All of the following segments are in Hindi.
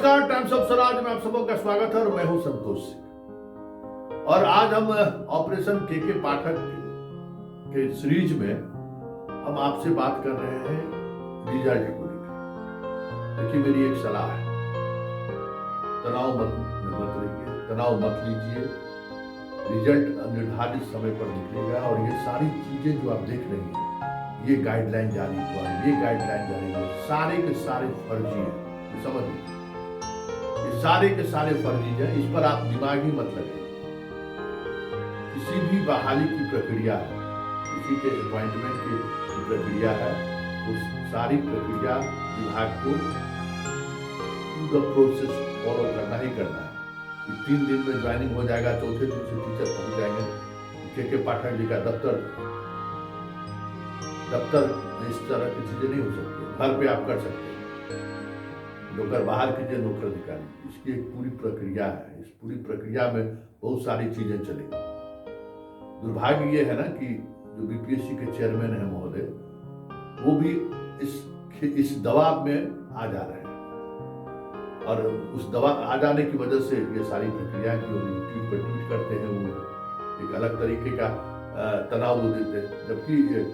नमस्कार, टाइम्स ऑफ स्वराज में आप सबों का स्वागत है और मैं हूं संतोष सिंह। और आज हम ऑपरेशन के पाठक के सीरीज में हम आपसे बात कर रहे हैं रिजल्ट को लेकर। देखिए, मेरी एक सलाह है, तनाव मत रहिए, तनाव मत लीजिए। रिजल्ट निर्धारित समय पर निकलेगा और ये सारी चीजें जो आप देख रही हैं, ये गाइडलाइन जारी हुआ है, ये गाइडलाइन जारी हुआ, सारे के सारे फर्जी हैं, समझ लीजिए। ये सारे के सारे फर्जी हैं, इस पर आप दिमाग ही मत लगाइए। किसी भी बहाली की प्रक्रिया है, किसी के अपॉइंटमेंट की प्रक्रिया है, उस सारी प्रक्रिया विभाग को पूरा प्रोसेस फॉलो करना ही करना है। 3 दिन में ज्वाइनिंग हो जाएगा, चौथे दिन से टीचर पहुंच जाएंगे। के पाठक जी का दफ्तर इस तरह की चीजें नहीं हो सकती। घर पे आप कर सकते हैं, नौकर बाहर कीजिए, नौकर निकालिए। इसकी एक पूरी प्रक्रिया है। इस पूरी प्रक्रिया में बहुत सारी चीजें चलेंगी। दुर्भाग्य ये है ना कि जो बीपीएससी के चेयरमैन है महोदय, वो भी इस दबाव में आ जा रहे हैं और उस दबाव आ जाने की वजह से ये सारी प्रक्रिया की ट्वीट पर ट्वीट करते हैं, वो एक अलग तरीके का तनाव देते हैं। जबकि एक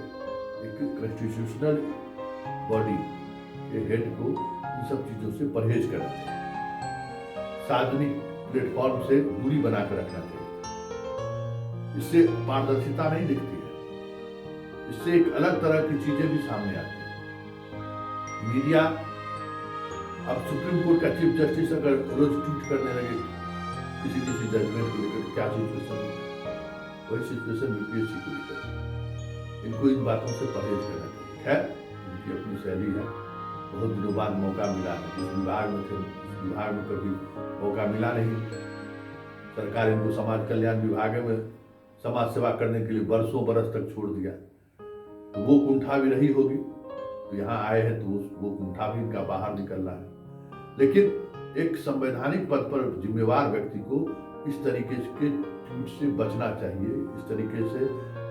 कॉन्स्टिट्यूशनल बॉडी के हेड को इन सब चीजों से परहेज करना चाहिए, सार्वजनिक प्लेटफॉर्म से दूरी बनाकर रखना चाहिए। इससे पारदर्शिता नहीं दिखती है, इससे एक अलग तरह की चीजें भी सामने आती है। मीडिया, अब सुप्रीम कोर्ट का चीफ जस्टिस अगर रोज ट्वीट करने लगे किसी जजमेंट को लेकर, क्या सिचुएशन है, वही सिचुएशन बीपीएससी को लेकर। इनको इन बातों से परहेज करना चाहिए। खैर, इनकी अपनी शैली है। बहुत दिनों बाद मौका मिला है, जिस विभाग में थे उस विभाग में कभी मौका मिला नहीं। सरकार इनको समाज कल्याण विभाग में समाज सेवा करने के लिए बरसों बरस तक छोड़ दिया, तो वो कुंठा भी रही होगी। तो यहाँ आए हैं तो वो कुंठा भी इनका बाहर निकल रहा है। लेकिन एक संवैधानिक पद पर जिम्मेवार व्यक्ति को इस तरीके के ट्वीट से बचना चाहिए। इस तरीके से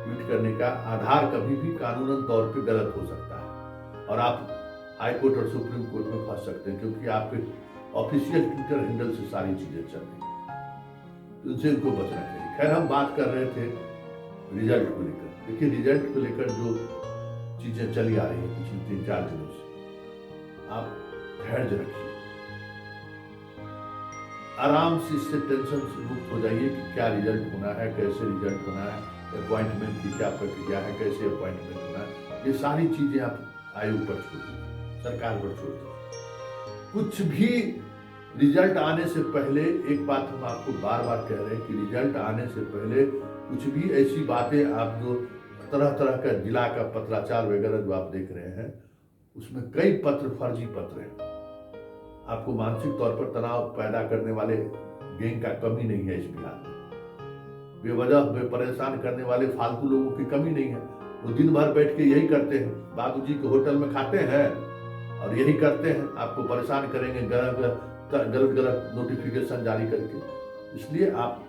ट्वीट करने का आधार कभी भी कानूनन तौर पे गलत हो सकता है और आप हाई कोर्ट और सुप्रीम कोर्ट में फंस सकते हैं, क्योंकि आपके ऑफिशियल ट्विटर हैंडल से सारी चीजें चल रही हैं, तो उनसे इनको बचना चाहिए। खैर, हम बात कर रहे थे रिजल्ट को लेकर। देखिए, रिजल्ट को लेकर जो चीजें चली आ रही है पिछले 3-4 दिनों से, आप धैर्य रखिए, आराम से इससे टेंशन से मुक्त हो जाइए कि क्या रिजल्ट होना है, कैसे रिजल्ट होना है, अपॉइंटमेंट की क्या प्रक्रिया है, कैसे अपॉइंटमेंट होना है। ये सारी चीजें आप आयोग पर छोड़ दीजिए, सरकार पर छोड़ दीजिए। कुछ भी रिजल्ट आने से पहले, एक बात हम आपको बार बार कह रहे हैं कि रिजल्ट आने से पहले कुछ भी ऐसी बातें, आप जो तरह तरह का जिला का पत्राचार वगैरह जो आप देख रहे हैं, उसमें कई पत्र फर्जी पत्र हैं। आपको मानसिक तौर पर तनाव पैदा करने वाले गैंग का कमी नहीं है इस बिहार में। बेवजह परेशान करने वाले फालतू लोगों की कमी नहीं है। वो दिन भर बैठ के यही करते हैं, बाबूजी के होटल में खाते हैं और यही करते हैं, आपको परेशान करेंगे गलत नोटिफिकेशन जारी करके। इसलिए आप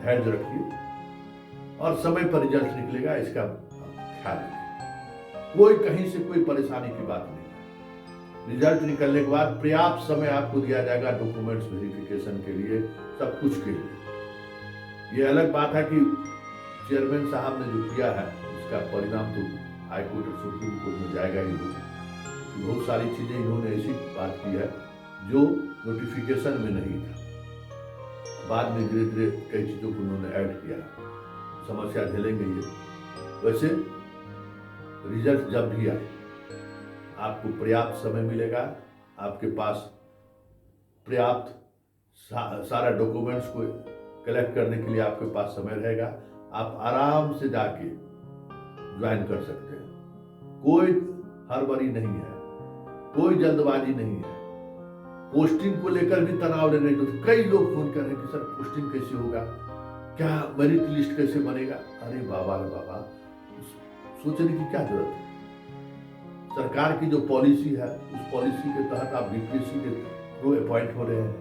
धैर्य रखिए और समय पर रिजल्ट निकलेगा, इसका ख्याल रखिए। कोई कहीं से कोई परेशानी की बात नहीं। रिजल्ट निकलने के बाद पर्याप्त समय आपको दिया जाएगा डॉक्यूमेंट्स वेरिफिकेशन के लिए, सब कुछ के लिए। ये अलग बात है कि चेयरमैन साहब ने जो किया है उसका परिणाम तो हाई कोर्ट और सुप्रीम कोर्ट में जाएगा ही। बहुत सारी चीजें इन्होंने ऐसी बात की है जो नोटिफिकेशन में नहीं था, बाद में धीरे धीरे कई चीजों को उन्होंने ऐड किया। समस्या झेलेंगे ये। वैसे रिजल्ट जब भी आए, आपको पर्याप्त समय मिलेगा, आपके पास पर्याप्त सारा डॉक्यूमेंट्स को कलेक्ट करने के लिए आपके पास समय रहेगा। आप आराम से जाके ज्वाइन कर सकते हैं। कोई हड़बड़ी नहीं है, कोई जल्दबाजी नहीं है। पोस्टिंग को लेकर भी तनाव लेने को कई लोग फोन कर रहे हैं कि सर पोस्टिंग कैसे होगा, क्या मेरिट लिस्ट कैसे बनेगा। अरे बाबा रे बाबा, सोचने की क्या जरूरत है। सरकार की जो पॉलिसी है, उस पॉलिसी के तहत आप बीपीएससी के थ्रू अपॉइंट हो रहे हैं।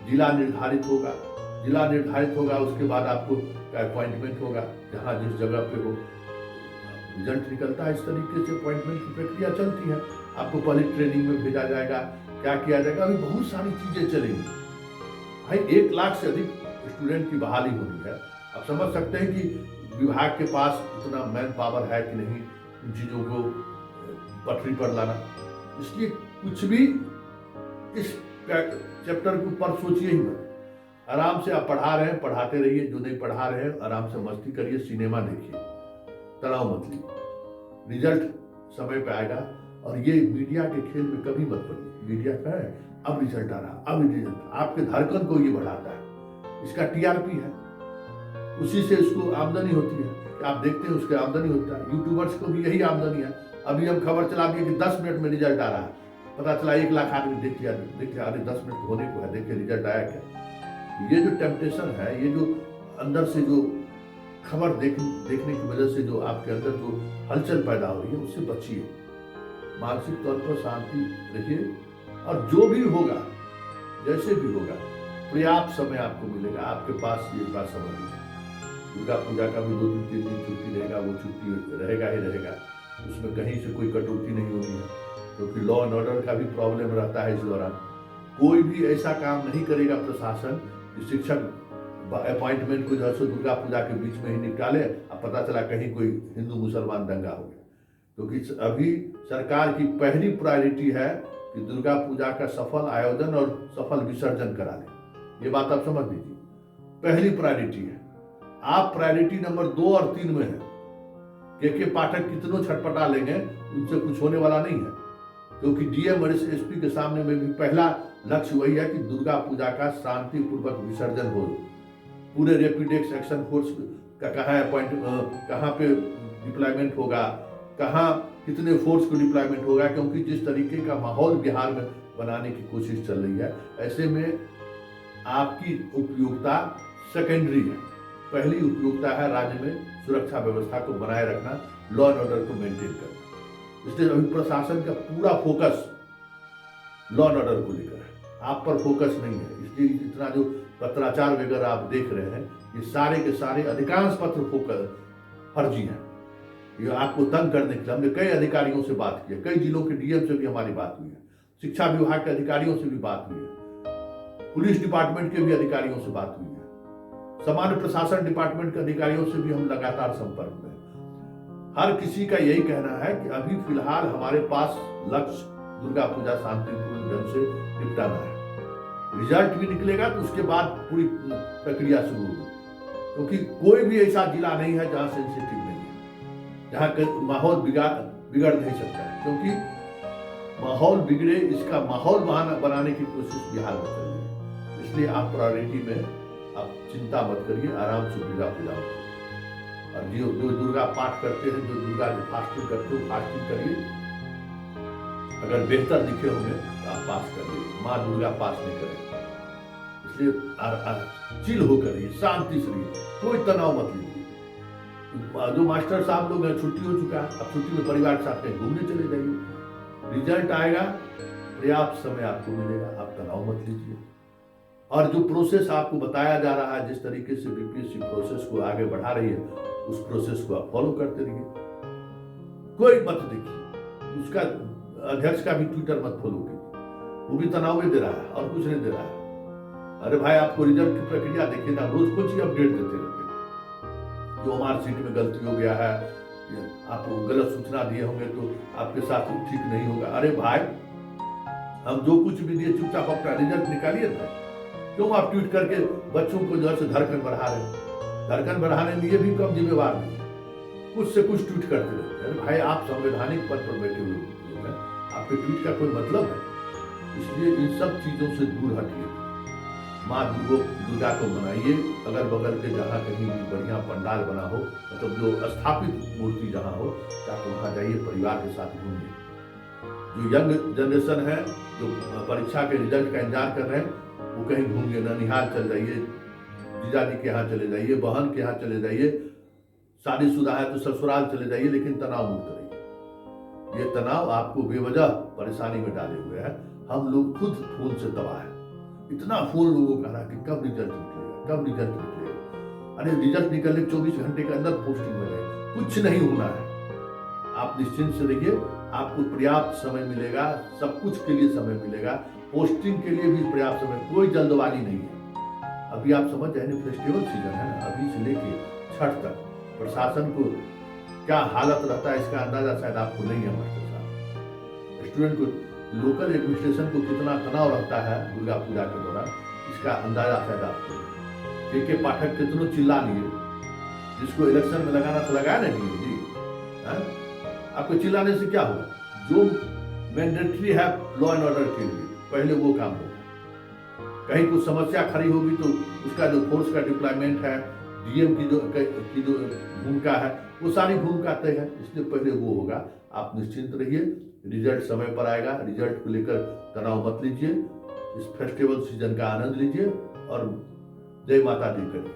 जिला निर्धारित होगा, उसके बाद आपको अपॉइंटमेंट होगा जहाँ जिस जगह पे हो। रिजल्ट निकलता है, इस तरीके से अपॉइंटमेंट की प्रक्रिया चलती है। आपको पहले ट्रेनिंग में भेजा जाएगा, क्या किया जाएगा, अभी बहुत सारी चीजें चलेंगी। भाई 1 लाख से अधिक स्टूडेंट की बहाली होनी है। आप समझ सकते हैं कि विभाग के पास उतना मैन पावर है कि नहीं उन चीजों को पटरी पर लाना। इसलिए कुछ भी इस चैप्टर के ऊपर सोचिए ही मत। आराम से आप पढ़ा रहे हैं पढ़ाते रहिए, जो नहीं पढ़ा रहे हैं आराम से मस्ती करिए, सिनेमा देखिए, तनाव मत लीजिए। रिजल्ट समय पे आएगा। और ये मीडिया के खेल में कभी मत पड़िए। मीडिया का है अब रिजल्ट आ रहा, अब रिजल्ट, आपके धड़कन को ये बढ़ाता है। इसका टीआरपी है, उसी से इसको आमदनी होती है। आप देखते हैं उसके आमदनी होता है। यूट्यूबर्स को भी यही आमदनी है। अभी हम खबर चला दिए कि 10 मिनट में रिजल्ट आ रहा है, पता चला 1 लाख आदमी देख लिया, अरे 10 मिनट होने को है, देखिए रिजल्ट आया क्या। ये जो टेम्पटेशन है, ये जो अंदर से जो खबर देखने की वजह से जो आपके अंदर जो हलचल पैदा हो रही है, उससे बचिए। मानसिक तौर पर शांति रखिए। और जो भी होगा, जैसे भी होगा, पर्याप्त समय आपको मिलेगा। आपके पास ये बात समझिए, दुर्गा पूजा का भी 2-3 दिन छुट्टी रहेगा, वो छुट्टी रहेगा ही रहेगा। उसमें कहीं से कोई कटौती नहीं होनी है, क्योंकि लॉ एंड ऑर्डर का भी प्रॉब्लम रहता है इस दौरान। कोई भी ऐसा काम नहीं करेगा प्रशासन कि शिक्षक अपॉइंटमेंट को जैसे दुर्गा पूजा के बीच में ही निकाले, अब पता चला कहीं कोई हिंदू मुसलमान दंगा हो गया। क्योंकि अभी सरकार की पहली प्रायोरिटी है कि दुर्गा पूजा का सफल आयोजन और सफल विसर्जन करा ले। ये बात आप समझ लीजिए, पहली प्रायोरिटी है। आप प्रायोरिटी नंबर 2 और 3 में है। के पाठक कितनों छटपटा लेंगे, उनसे कुछ होने वाला नहीं है। क्योंकि डीएम और एसपी के सामने में भी पहला लक्ष्य वही है कि दुर्गा पूजा का शांतिपूर्वक विसर्जन हो। पूरे रैपिड एक्शन फोर्स का कहाँ पे डिप्लॉयमेंट होगा, कहाँ कितने फोर्स को डिप्लॉयमेंट होगा, क्योंकि जिस तरीके का माहौल बिहार में बनाने की कोशिश चल रही है, ऐसे में आपकी उपयोगिता सेकेंडरी है। पहली उपयोगिता है राज्य में सुरक्षा व्यवस्था को बनाए रखना, लॉ एंड ऑर्डर को मेंटेन करना। इसलिए अभी प्रशासन का पूरा फोकस लॉ एंड ऑर्डर को लेकर है, आप पर फोकस नहीं है। इसलिए इतना जो पत्राचार वगैरह आप देख रहे हैं, ये सारे के सारे अधिकांश पत्र फोकस फर्जी हैं। ये आपको तंग करने के लिए हमने कई अधिकारियों से बात की है, कई जिलों के डीएम से भी हमारी बात हुई है, शिक्षा विभाग के अधिकारियों से भी बात हुई है, पुलिस डिपार्टमेंट के भी अधिकारियों से बात हुई है, सामान्य प्रशासन डिपार्टमेंट के अधिकारियों से भी हम लगातार संपर्क में। हर किसी का यही कहना है कि अभी फिलहाल हमारे पास लक्ष्य दुर्गा पूजा शांतिपूर्ण ढंग से निपटाना है। रिजल्ट भी निकलेगा तो उसके बाद पूरी प्रक्रिया शुरू होगी। क्योंकि कोई भी ऐसा जिला नहीं है जहां सेंसिटिव नहीं है, जहां माहौल बिगड़ नहीं सकता है। क्योंकि माहौल बिगड़े, इसका माहौल बनाने की कोशिश बिहार में चल रही है। इसलिए आप प्रायोरिटी में आप चिंता मत करिए, आराम से दुर्गा पूजा करिए। और जो दुर्गा पाठ करते हैं, जो दुर्गा फास्टिंग करते हो, फास्टिंग करिए। अगर बेहतर दिखे होंगे तो आप पास करिए, माँ दुर्गा पास नहीं करें। इसलिए चिल होकर रहिए, शांति से रहिए, कोई तनाव मत लीजिए। जो मास्टर साहब लोग हैं, छुट्टी हो चुका है, अब छुट्टी में परिवार के साथ कहीं घूमने चले जाइए। रिजल्ट आएगा, पर्याप्त समय आपको मिलेगा, आप तनाव मत लीजिए। और जो प्रोसेस आपको बताया जा रहा है, जिस तरीके से बीपीएससी प्रोसेस को आगे बढ़ा रही है, उस प्रोसेस को आप फॉलो करते रहिए। कोई मत देखिए, उसका अध्यक्ष का भी ट्विटर मत फॉलो कीजिए, वो भी तनाव में दे रहा है और कुछ नहीं दे रहा है। अरे भाई, आपको रिजल्ट की प्रक्रिया देखिए ना, रोज कुछ ही अपडेट देते रहते हैं। जो मार्कशीट में गलती हो गया है, आपको गलत सूचना दिए होंगे तो आपके साथ ठीक नहीं होगा। अरे भाई, हम जो कुछ भी दिए चुपचाप अपना रिजल्ट निकालिए ना। क्यों आप ट्वीट करके बच्चों को जो है धड़कन बढ़ा रहे हैं? धड़कन बढ़ाने में ये भी कम जिम्मेवार नहीं है, कुछ से कुछ ट्वीट करते रहते हैं। अरे भाई, आप संवैधानिक पद पर बैठे हुए लोग हैं, आपके ट्वीट का कोई मतलब है? इसलिए इन सब चीजों से दूर हटिए। माँ दुर्गा को मनाइए। अगल बगल के जहाँ कहीं भी बढ़िया पंडाल बना हो, मतलब जो स्थापित मूर्ति जहाँ हो, जाकर वहाँ जाइए, परिवार के साथ घूमिए। जो यंग जनरेशन है, जो परीक्षा के रिजल्ट का इंतजार कर रहे हैं, वो कहीं घूमिए, ननिहाल चल जाइए, जीजाजी के यहाँ चले जाइए, बहन के यहाँ चले जाइए, शादीशुदा है तो ससुराल चले जाइए, लेकिन तनाव मुक्त रहिए। ये तनाव आपको बेवजह परेशानी में डाले हुए है। हम लोग खुद फोन से तबाह है। इतना फोन लोगों का रहा कि कब रिजल्ट निकलेगा, कब रिजल्ट निकलेगा। अरे रिजल्ट निकलने 24 घंटे के अंदर पोस्टिंग हो जाए, कुछ नहीं होना है। आप निश्चिंत से रहिए, आपको पर्याप्त समय मिलेगा, सब कुछ के लिए समय मिलेगा, पोस्टिंग के लिए भी पर्याप्त समय, कोई जल्दबाजी नहीं है। अभी आप समझ जाए ना, फेस्टिवल सीजन है ना, अभी से लेके छठ तक प्रशासन को क्या हालत रहता है इसका अंदाजा शायद आपको नहीं है मास्टर साहब। स्टूडेंट को, लोकल एडमिनिस्ट्रेशन को कितना तनाव रहता है दुर्गा पूजा के दौरान, इसका अंदाजा शायद आपको। के पाठक कितनों चिल्ला लिए, जिसको इलेक्शन में लगाना था लगाया नहीं जी, है? आपको चिल्लाने से क्या होगा? जो मैंडेटरी है लॉ एंड ऑर्डर के लिए, पहले वो काम होगा। कहीं कुछ समस्या खड़ी होगी तो उसका जो फोर्स का डिप्लॉयमेंट है, डीएम की जो भूमिका है, वो सारी भूमिका तय है, इसलिए पहले वो होगा। आप निश्चिंत रहिए, रिजल्ट समय पर आएगा। रिजल्ट को लेकर तनाव मत लीजिए, इस फेस्टिवल सीजन का आनंद लीजिए और जय माता दी करिए।